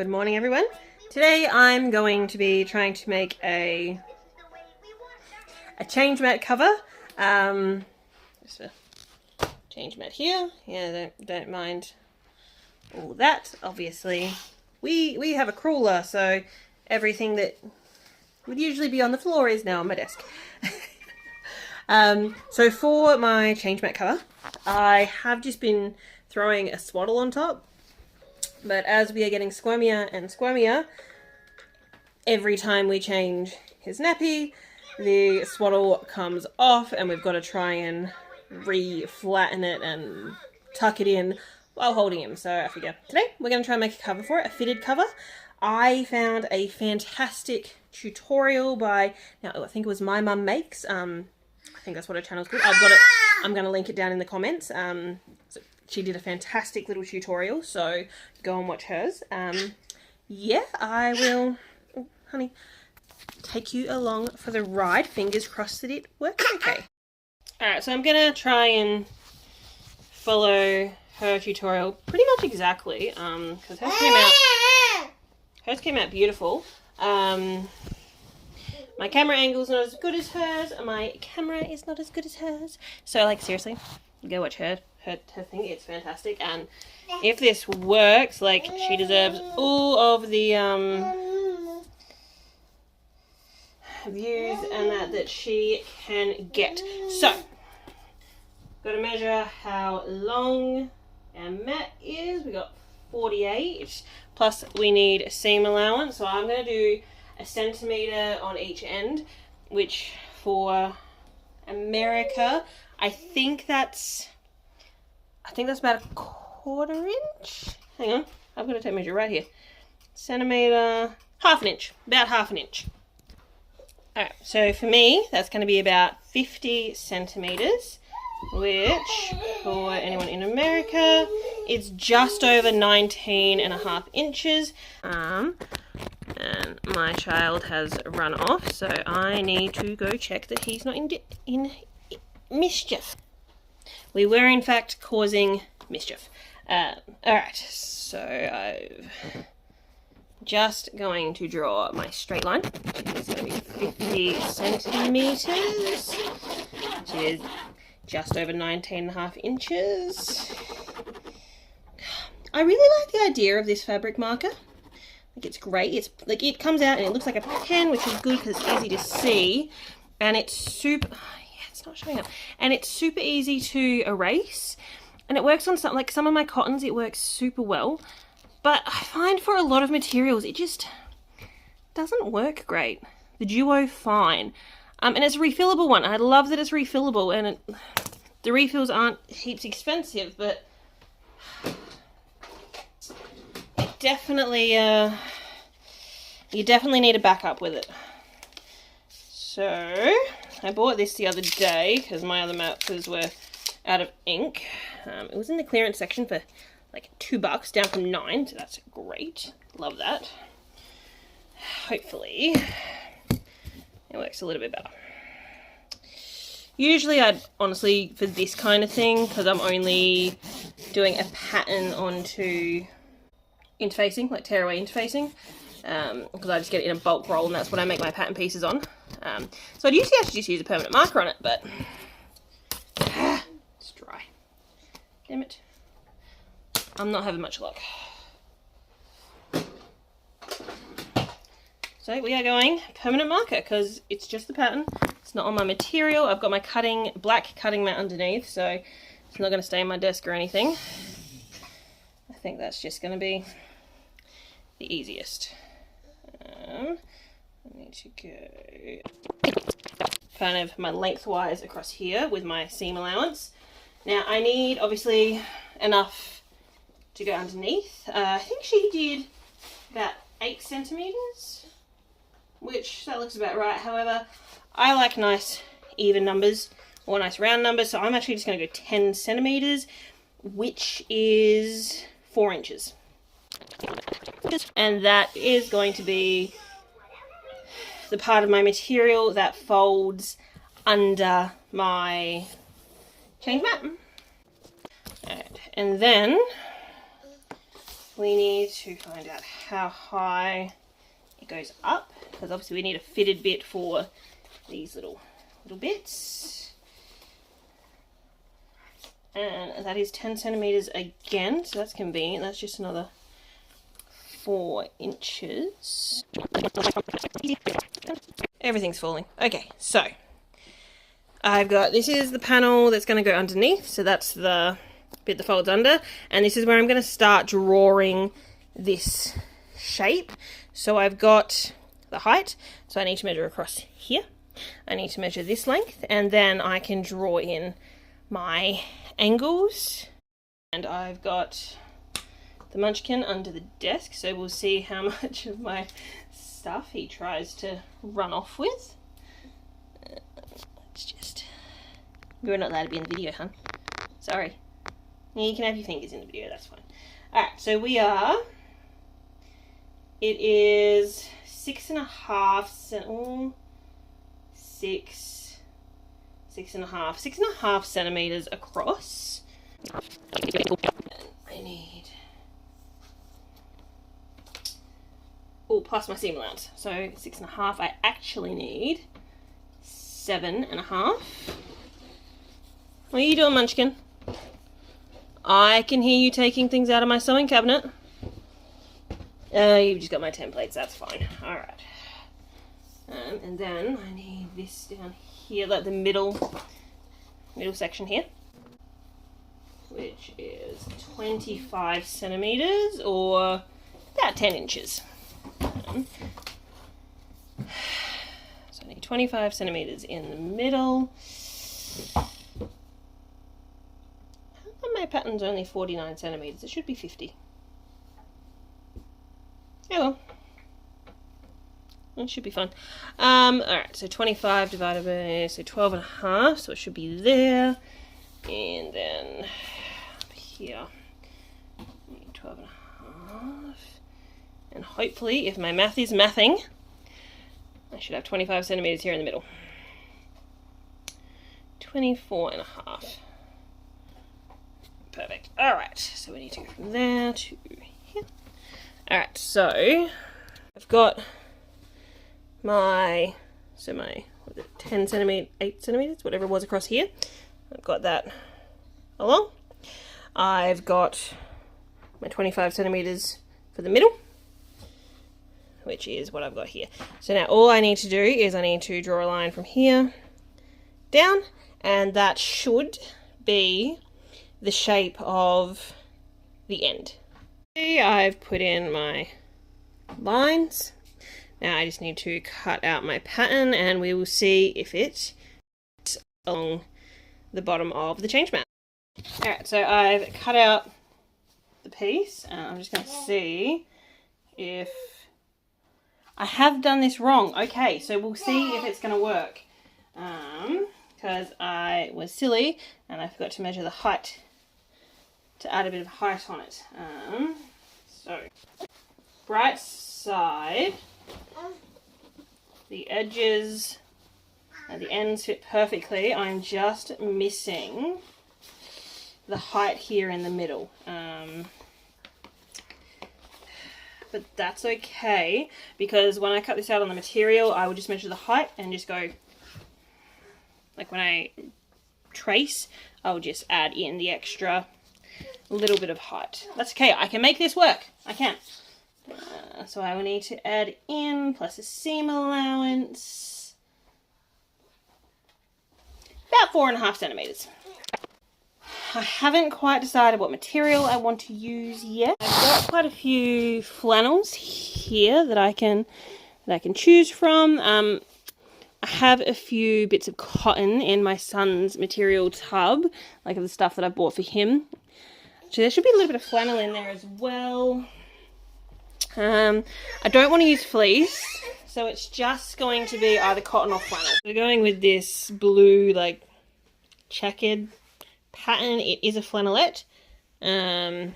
Good morning, everyone. Today I'm going to be trying to make a change mat cover. Just a change mat here. Yeah, don't mind all that. Obviously, we have a crawler, so everything that would usually be on the floor is now on my desk. So for my change mat cover, I have just been throwing a swaddle on top. But as we are getting squirmier and squirmier, every time we change his nappy, the swaddle comes off and we've got to try and re-flatten it and tuck it in while holding him. So I figure today we're going to try and make a cover for it, a fitted cover. I found a fantastic tutorial by, now I think it was My Mum Makes. I think that's what her channel's called. I've got it. I'm going to link it down in the comments. So she did a fantastic little tutorial, so go and watch hers. Yeah, I will, oh, honey, take you along for the ride. Fingers crossed that it works okay. Alright, so I'm going to try and follow her tutorial pretty much exactly, because hers came out beautiful. My camera angle's not as good as hers, and my camera is not as good as hers. So, like, seriously, go watch her thing. It's fantastic. And if this works, like, she deserves all of the views and that she can get. So, got to measure how long our mat is. We got 48, plus we need a seam allowance. So I'm going to do a centimetre on each end, which for America, I think that's about a quarter inch. Hang on, I've got a tape measure right here. Centimetre, half an inch, about half an inch. Alright, so for me, that's going to be about 50 centimetres, which for anyone in America, it's just over 19 and a half inches. And my child has run off, so I need to go check that he's not in mischief. We were in fact causing mischief. Alright, so I'm just going to draw my straight line, which is going to be 50 centimetres, which is just over 19 and a half inches. I really like the idea of this fabric marker. Like, it's great. It's like, it comes out and it looks like a pen, which is good because it's easy to see, and it's super, yeah, it's not showing up, and it's super easy to erase, and it works on some, like some of my cottons, it works super well, but I find for a lot of materials it just doesn't work great. The Duo, fine, and it's a refillable one. I love that it's refillable, and the refills aren't heaps expensive, but definitely, you definitely need a backup with it. So, I bought this the other day because my other markers were out of ink. It was in the clearance section for like $2, down from 9, so that's great. Love that. Hopefully, it works a little bit better. Usually I'd, honestly, for this kind of thing, because I'm only doing a pattern onto interfacing, like tearaway interfacing, because I just get it in a bulk roll and that's what I make my pattern pieces on. So I'd usually actually just use a permanent marker on it, but it's dry. Damn it. I'm not having much luck. So we are going permanent marker because it's just the pattern. It's not on my material. I've got my black cutting mat underneath, so it's not going to stay on my desk or anything. I think that's just going to be the easiest. I need to go kind of my lengthwise across here with my seam allowance. Now I need obviously enough to go underneath. I think she did about 8 centimetres, which that looks about right. However, I like nice even numbers or nice round numbers, so I'm actually just going to go 10 centimetres, which is 4 inches. And that is going to be the part of my material that folds under my change mat. Right. And then we need to find out how high it goes up, because obviously we need a fitted bit for these little bits. And that is 10 centimeters again, so that's convenient. That's just another 4 inches. Everything's falling. Okay, so I've got, this is the panel that's going to go underneath, so that's the bit that folds under, and this is where I'm going to start drawing this shape. So I've got the height, so I need to measure across here. I need to measure this length, and then I can draw in my angles. And I've got the Munchkin under the desk, so we'll see how much of my stuff he tries to run off with. Let's just... You're not allowed to be in the video, hun. Sorry. Yeah, you can have your fingers in the video, that's fine. Alright, so we are... It is 6.5 centimeters across. I need... Oh, plus my seam allowance. So 6.5. I actually need 7.5. What are you doing, Munchkin? I can hear you taking things out of my sewing cabinet. You've just got my templates, that's fine. Alright. And then I need this down here, like the middle section here, which is 25 centimeters or about 10 inches. So I need 25 centimeters in the middle. My pattern's only 49 centimeters. It should be 50. Yeah, well. It should be fun. Alright, so 25 divided by, so 12.5, so it should be there. And then up here, 12.5. And hopefully, if my math is mathing, I should have 25 centimeters here in the middle. 24.5. Perfect. Alright, so we need to go from there to here. Alright, so I've got my 10 centimeters, 8 centimeters, whatever it was across here. I've got that along. I've got my 25 centimeters for the middle, which is what I've got here. So now all I need to do is I need to draw a line from here down, and that should be the shape of the end. I've put in my lines. Now I just need to cut out my pattern and we will see if it's along the bottom of the change mat. Alright, so I've cut out the piece and I'm just going to see if I have done this wrong. Okay, so we'll see if it's going to work. Because I was silly and I forgot to measure the height to add a bit of height on it. So, right side, the edges and the ends fit perfectly. I'm just missing the height here in the middle. But that's okay, because when I cut this out on the material, I will just measure the height and just go, like when I trace, I'll just add in the extra little bit of height. That's okay, I can make this work. I can. So I will need to add in, plus a seam allowance, about 4.5 centimeters. I haven't quite decided what material I want to use yet. I've got quite a few flannels here that I can choose from. I have a few bits of cotton in my son's material tub, like of the stuff that I bought for him. So there should be a little bit of flannel in there as well. I don't want to use fleece, so it's just going to be either cotton or flannel. We're going with this blue, like, checkered pattern. It is a flannelette. It's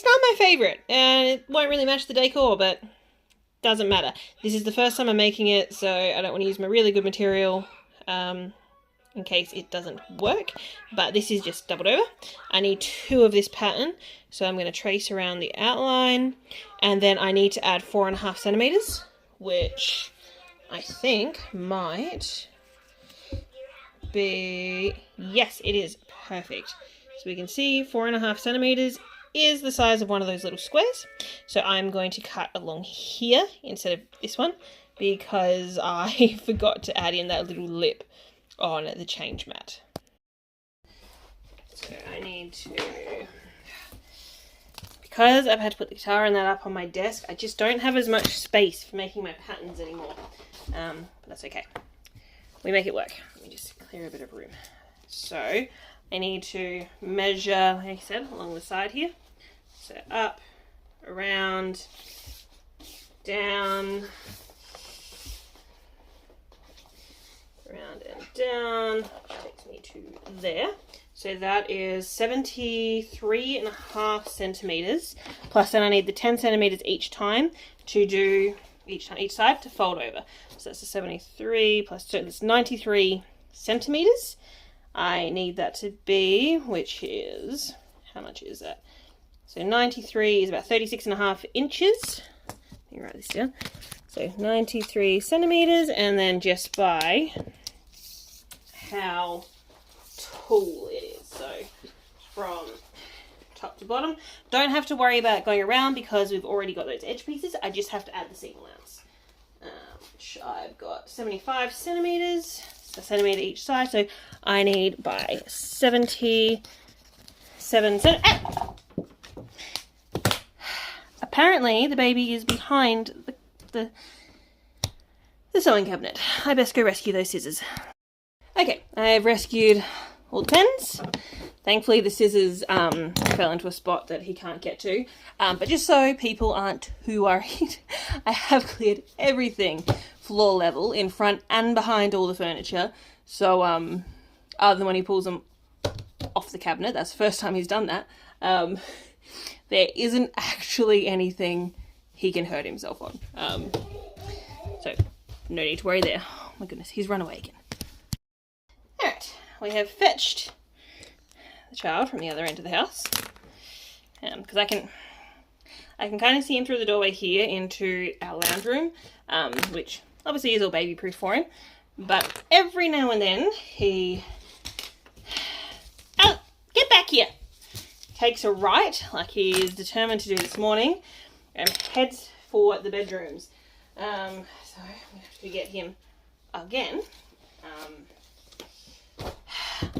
not my favourite, and it won't really match the decor, but doesn't matter. This is the first time I'm making it, so I don't want to use my really good material. And in case it doesn't work, but this is just doubled over. I need 2 of this pattern, so I'm going to trace around the outline, and then I need to add 4.5 centimeters, which I think might be, yes, it is perfect. So we can see 4.5 centimeters is the size of one of those little squares. So I'm going to cut along here instead of this one because I forgot to add in that little lip on the change mat. So I need to, because I've had to put the guitar and that up on my desk, I just don't have as much space for making my patterns anymore. But that's okay. We make it work. Let me just clear a bit of room. So I need to measure, like I said, along the side here. So up, around, down, around and down, which takes me to there. So that is 73.5 centimeters. Plus then I need the 10 centimeters each time to do each side to fold over. So that's a 73 plus 2, that's 93 centimeters. I need that to be, which is, how much is that? So 93 is about 36.5 inches. Let me write this down. So 93 centimeters, and then just by how tall it is. So from top to bottom. Don't have to worry about going around because we've already got those edge pieces. I just have to add the seam allowance, which I've got 75 centimeters, a centimeter each side. So I need by 77 centimeters. Apparently the baby is behind the sewing cabinet. I best go rescue those scissors. Okay, I've rescued all the pens. Thankfully the scissors fell into a spot that he can't get to. But just so people aren't too worried, I have cleared everything floor level in front and behind all the furniture. So other than when he pulls them off the cabinet, that's the first time he's done that. There isn't actually anything he can hurt himself on. So no need to worry there. Oh my goodness, he's run away again. Alright, we have fetched the child from the other end of the house. Because I can kind of see him through the doorway here into our lounge room, which obviously is all baby proof for him. But every now and then he, oh, get back here, takes a right, like he is determined to do this morning, and heads for the bedrooms. So I'm going to have to get him again.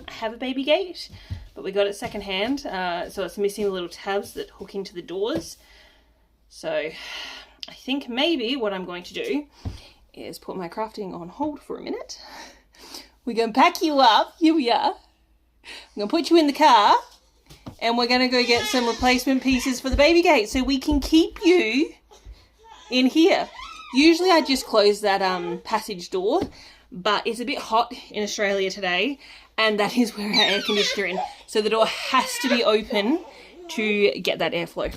I have a baby gate, but we got it secondhand, so it's missing the little tabs that hook into the doors. So I think maybe what I'm going to do is put my crafting on hold for a minute. We're going to pack you up. Here we are. I'm going to put you in the car, and we're going to go get some replacement pieces for the baby gate so we can keep you in here. Usually I just close that passage door, but it's a bit hot in Australia today, and that is where our air conditioner is in. So the door has to be open to get that airflow.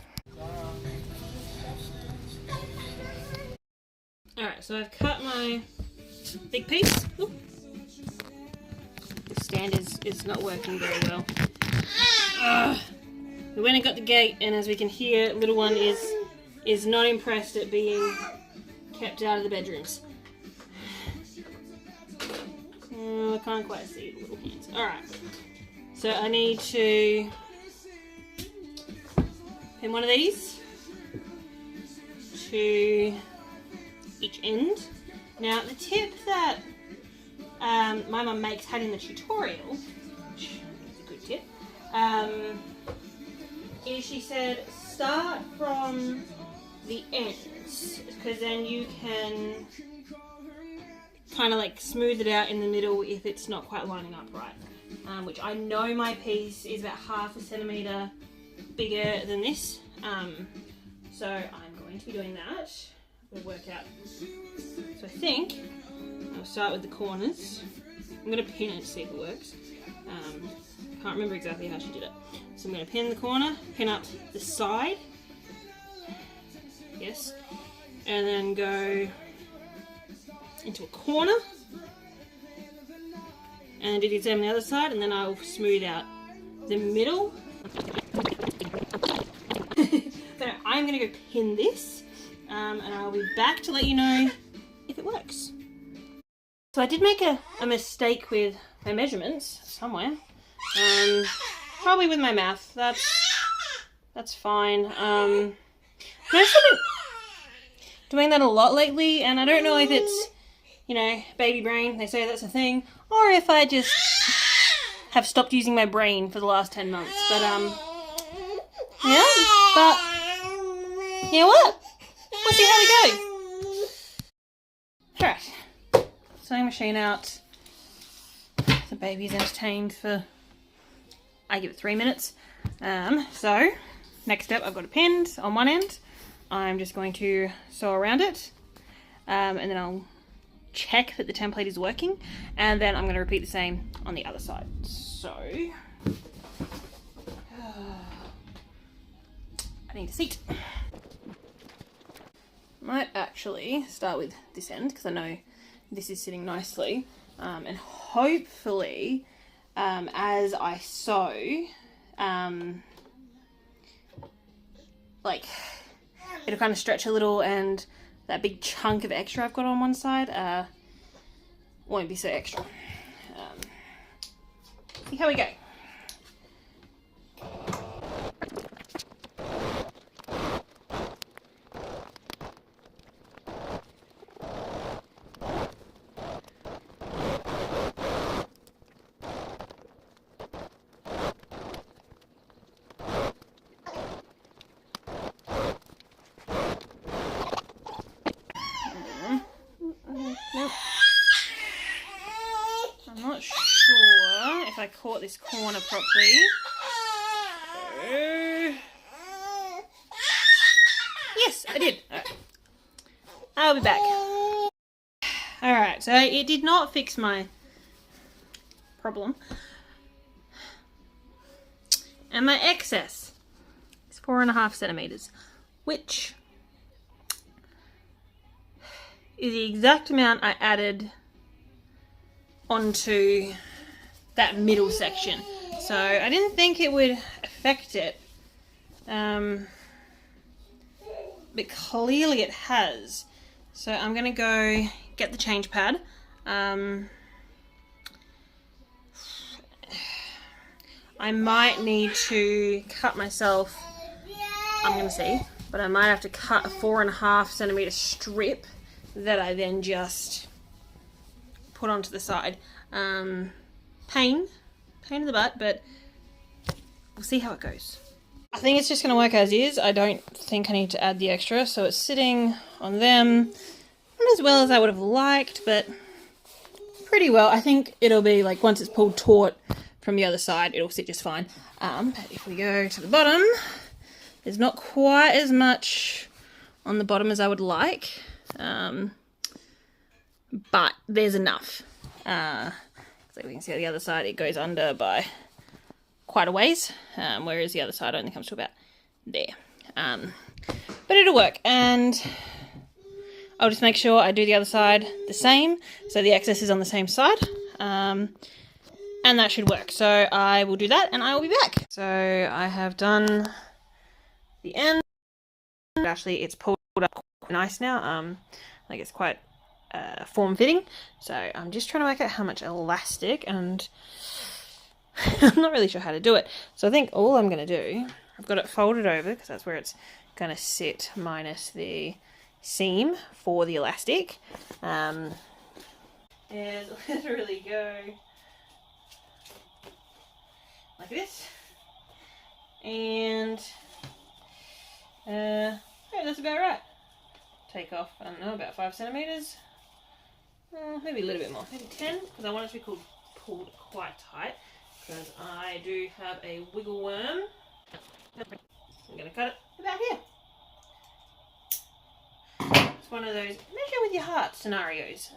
Alright, so I've cut my big piece. Ooh. This stand is not working very well. We went and got the gate, and as we can hear, little one is not impressed at being kept out of the bedrooms. I can't quite see the little hands. Alright, so I need to pin one of these to each end. Now the tip that my mum had in the tutorial, which is a good tip, is she said start from the ends, because then you can kind of like smooth it out in the middle if it's not quite lining up right. Which I know my piece is about 1/2 centimeter bigger than this, so I'm going to be doing that. We'll work out. So I think I'll start with the corners. I'm going to pin it to see if it works. Can't remember exactly how she did it. So I'm going to pin the corner, pin up the side, yes, and then go into a corner, and do the same on the other side, and then I'll smooth out the middle. So I'm going to go pin this, and I'll be back to let you know if it works. So I did make a mistake with my measurements somewhere, probably with my math. That's fine. I've been doing that a lot lately, and I don't know if it's, you know, baby brain, they say that's a thing, or if I just have stopped using my brain for the last 10 months. But yeah, but you know what? We'll see how we go. Alright, sewing machine out. The baby's entertained for, I give it 3 minutes. So next step, I've got it pinned on one end. I'm just going to sew around it, and then I'll check that the template is working, and then I'm going to repeat the same on the other side. So I need a seat. Might actually start with this end because I know this is sitting nicely, and hopefully as I sew, like, it'll kind of stretch a little, and that big chunk of extra I've got on one side won't be so extra. See how we go. I'm not sure if I caught this corner properly. Yes, I did. Alright. I'll be back. Alright, so it did not fix my problem. And my excess is 4.5 centimeters, which is the exact amount I added onto that middle section. So I didn't think it would affect it, but clearly it has. So I'm gonna go get the change pad. I might need to cut myself, I'm gonna see, but I might have to cut a 4.5 centimeter strip that I then just put onto the side. Pain in the butt, but we'll see how it goes. I think it's just going to work as is. I don't think I need to add the extra, so it's sitting on them, not as well as I would have liked, but pretty well. I think it'll be like, once it's pulled taut from the other side, it'll sit just fine. But if we go to the bottom, there's not quite as much on the bottom as I would like. But there's enough. So we can see on the other side it goes under by quite a ways, whereas the other side only comes to about there. But it'll work, and I'll just make sure I do the other side the same, so the excess is on the same side, and that should work. So I will do that, and I will be back. So I have done the end. Actually, it's pulled up quite nice now. Like, it's quite form-fitting. So I'm just trying to work out how much elastic, and I'm not really sure how to do it. So I think all I'm going to do, I've got it folded over because that's where it's going to sit, minus the seam for the elastic. And literally go like this. And yeah, that's about right. Take off, I don't know, about 5 centimeters. Maybe a little bit more, maybe 10, because I want it to be pulled quite tight, because I do have a wiggle worm. I'm going to cut it about here. It's one of those measure with your heart scenarios.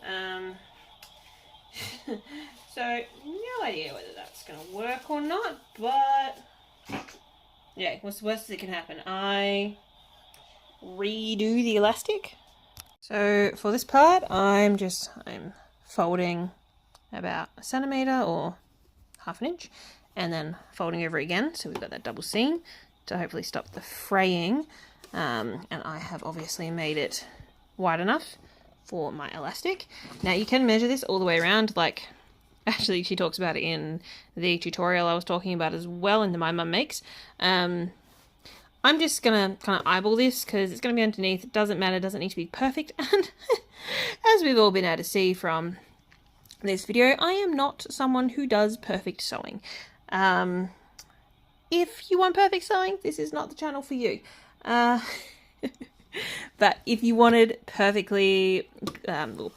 So no idea whether that's going to work or not, but yeah, what's the worst that can happen? I redo the elastic. So for this part, I'm folding about a centimetre or half an inch, and then folding over again, so we've got that double seam to hopefully stop the fraying. And I have obviously made it wide enough for my elastic. Now you can measure this all the way around, like actually she talks about it in the tutorial I was talking about as well in the My Mum Makes. I'm just gonna kind of eyeball this because it's gonna be underneath. It doesn't matter, it doesn't need to be perfect. And as we've all been able to see from this video, I am not someone who does perfect sewing. If you want perfect sewing, this is not the channel for you. But if you wanted perfectly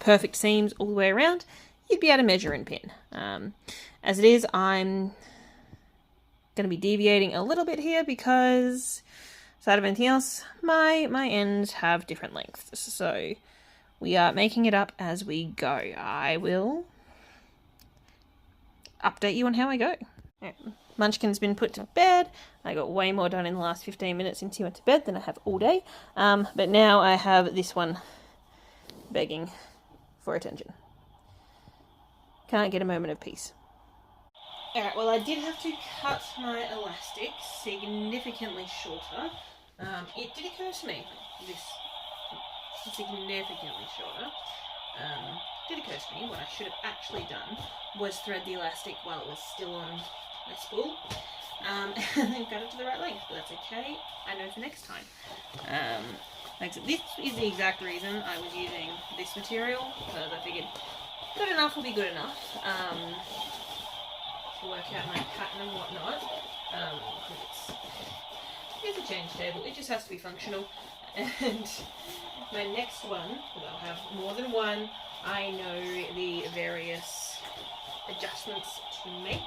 perfect seams all the way around, you'd be able to measure and pin. As it is, I'm going to be deviating a little bit here because, aside of anything else, my ends have different lengths. So we are making it up as we go. I will update you on how I go. Munchkin's been put to bed. I got way more done in the last 15 minutes since he went to bed than I have all day. But now I have this one begging for attention. Can't get a moment of peace. Alright, well I did have to cut my elastic significantly shorter. It did occur to me, this significantly shorter. Did occur to me what I should have actually done was thread the elastic while it was still on my spool, and then cut it to the right length, but that's okay. I know for next time. Like I said, this is the exact reason I was using this material, because I figured good enough will be good enough to work out my pattern and whatnot. It's a change table, it just has to be functional. And my next one, because I'll have more than one, I know the various adjustments to make.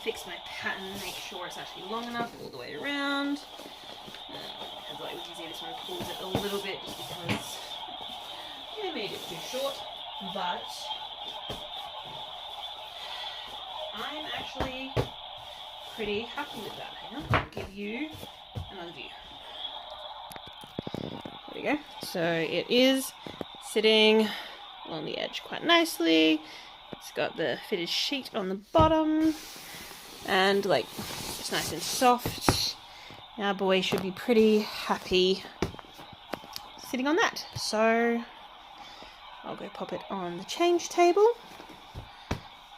Fix my pattern, make sure it's actually long enough all the way around. As like we can see, this one pulls it a little bit just because I made it too short, but I'm actually pretty happy with that. Hang on, I'll give you another view. There we go. So it is sitting along the edge quite nicely. It's got the fitted sheet on the bottom, and like it's nice and soft. Our boy should be pretty happy sitting on that. So I'll go pop it on the change table,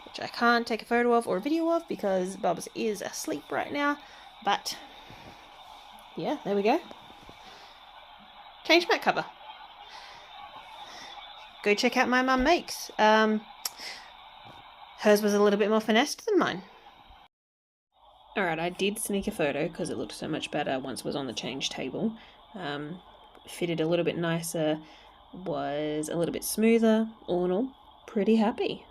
which I can't take a photo of or a video of because Bubs is asleep right now. But yeah, there we go. Change mat cover. Go check out My Mum Makes. Hers was a little bit more finessed than mine. Alright, I did sneak a photo because it looked so much better once it was on the change table. Fitted a little bit nicer, was a little bit smoother. All in all, pretty happy.